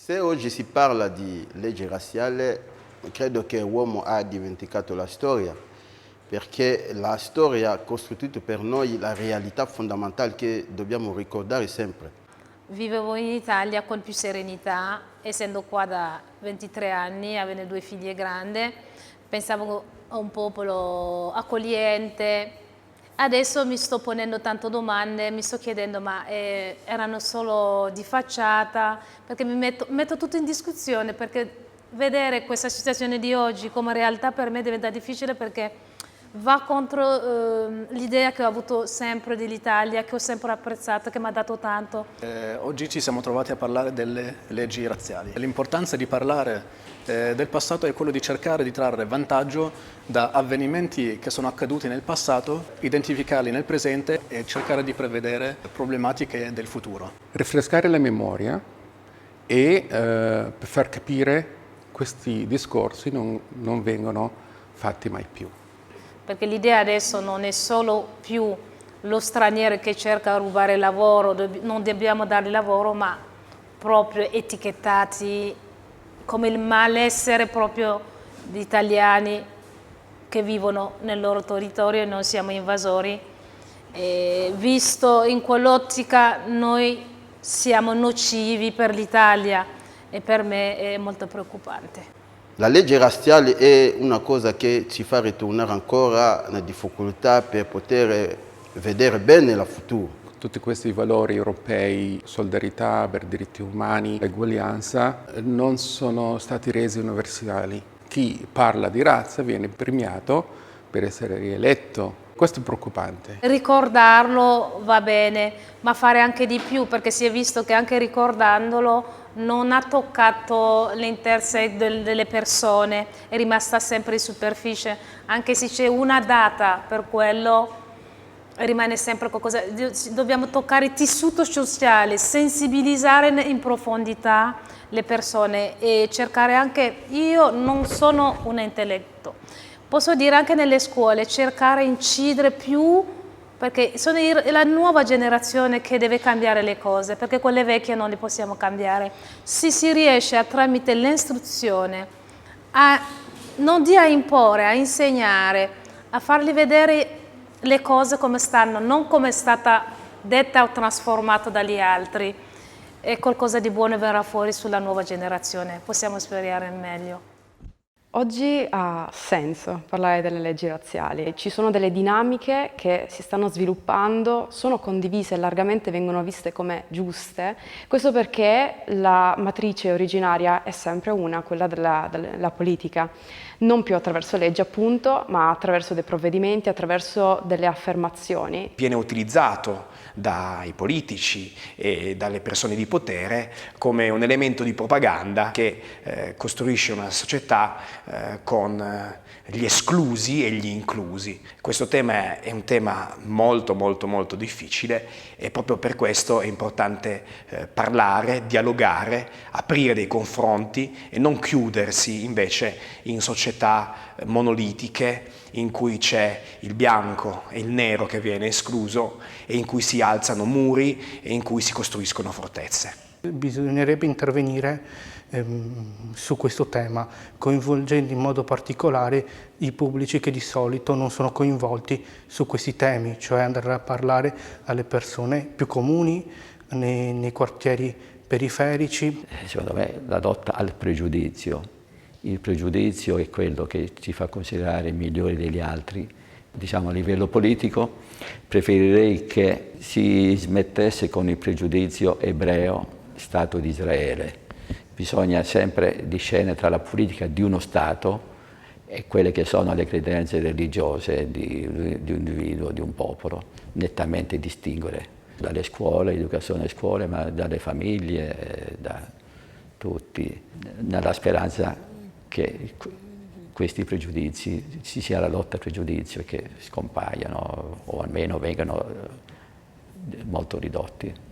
Se oggi si parla di legge razziale, credo che l'uomo ha dimenticato la storia, perché la storia costituisce per noi la realtà fondamentale che dobbiamo ricordare sempre. Vivevo in Italia con più serenità, essendo qua da 23 anni, avendo 2 figlie grandi, pensavo a un popolo accogliente. Adesso mi sto ponendo tante domande, mi sto chiedendo ma erano solo di facciata, perché metto tutto in discussione, perché vedere questa situazione di oggi come realtà per me diventa difficile, perché va contro l'idea che ho avuto sempre dell'Italia, che ho sempre apprezzato, che mi ha dato tanto. Oggi ci siamo trovati a parlare delle leggi razziali. L'importanza di parlare del passato è quello di cercare di trarre vantaggio da avvenimenti che sono accaduti nel passato, identificarli nel presente e cercare di prevedere problematiche del futuro. Rinfrescare la memoria e per far capire questi discorsi non vengono fatti mai più. Perché l'idea adesso non è solo più lo straniero che cerca di rubare il lavoro, non dobbiamo dargli lavoro, ma proprio etichettati come il malessere proprio di italiani che vivono nel loro territorio e non siamo invasori. E visto in quell'ottica, noi siamo nocivi per l'Italia e per me è molto preoccupante. La legge razziale è una cosa che ci fa ritornare ancora nella difficoltà per poter vedere bene il futuro. Tutti questi valori europei, solidarietà per diritti umani, eguaglianza, non sono stati resi universali. Chi parla di razza viene premiato per essere rieletto. Questo è preoccupante. Ricordarlo va bene, ma fare anche di più, perché si è visto che anche ricordandolo non ha toccato l'interesse delle persone, è rimasta sempre in superficie, anche se c'è una data per quello, rimane sempre qualcosa. Dobbiamo toccare il tessuto sociale, sensibilizzare in profondità le persone e cercare anche, io non sono un intelletto, posso dire anche nelle scuole, cercare di incidere più, perché sono la nuova generazione che deve cambiare le cose, perché quelle vecchie non le possiamo cambiare. Se si riesce tramite l'istruzione non a imporre, a insegnare, a fargli vedere le cose come stanno, non come è stata detta o trasformata dagli altri, e qualcosa di buono verrà fuori sulla nuova generazione. Possiamo sperare in meglio. Oggi ha senso parlare delle leggi razziali. Ci sono delle dinamiche che si stanno sviluppando, sono condivise e largamente vengono viste come giuste. Questo perché la matrice originaria è sempre una, quella della politica. Non più attraverso leggi, appunto, ma attraverso dei provvedimenti, attraverso delle affermazioni. Viene utilizzato dai politici e dalle persone di potere come un elemento di propaganda che costruisce una società con gli esclusi e gli inclusi. Questo tema è un tema molto difficile e proprio per questo è importante parlare, dialogare, aprire dei confronti e non chiudersi invece in società monolitiche in cui c'è il bianco e il nero che viene escluso e in cui si alzano muri e in cui si costruiscono fortezze. Bisognerebbe intervenire su questo tema, coinvolgendo in modo particolare i pubblici che di solito non sono coinvolti su questi temi, cioè andare a parlare alle persone più comuni nei quartieri periferici. Secondo me la lotta al pregiudizio. Il pregiudizio è quello che ci fa considerare migliori degli altri. Diciamo a livello politico preferirei che si smettesse con il pregiudizio ebreo, Stato di Israele. Bisogna sempre discernere tra la politica di uno Stato e quelle che sono le credenze religiose di un individuo, di un popolo, nettamente distinguere dalle scuole, educazione alle scuole, ma dalle famiglie, da tutti, nella speranza che questi pregiudizi, ci sia la lotta al pregiudizio, che scompaiano o almeno vengano molto ridotti.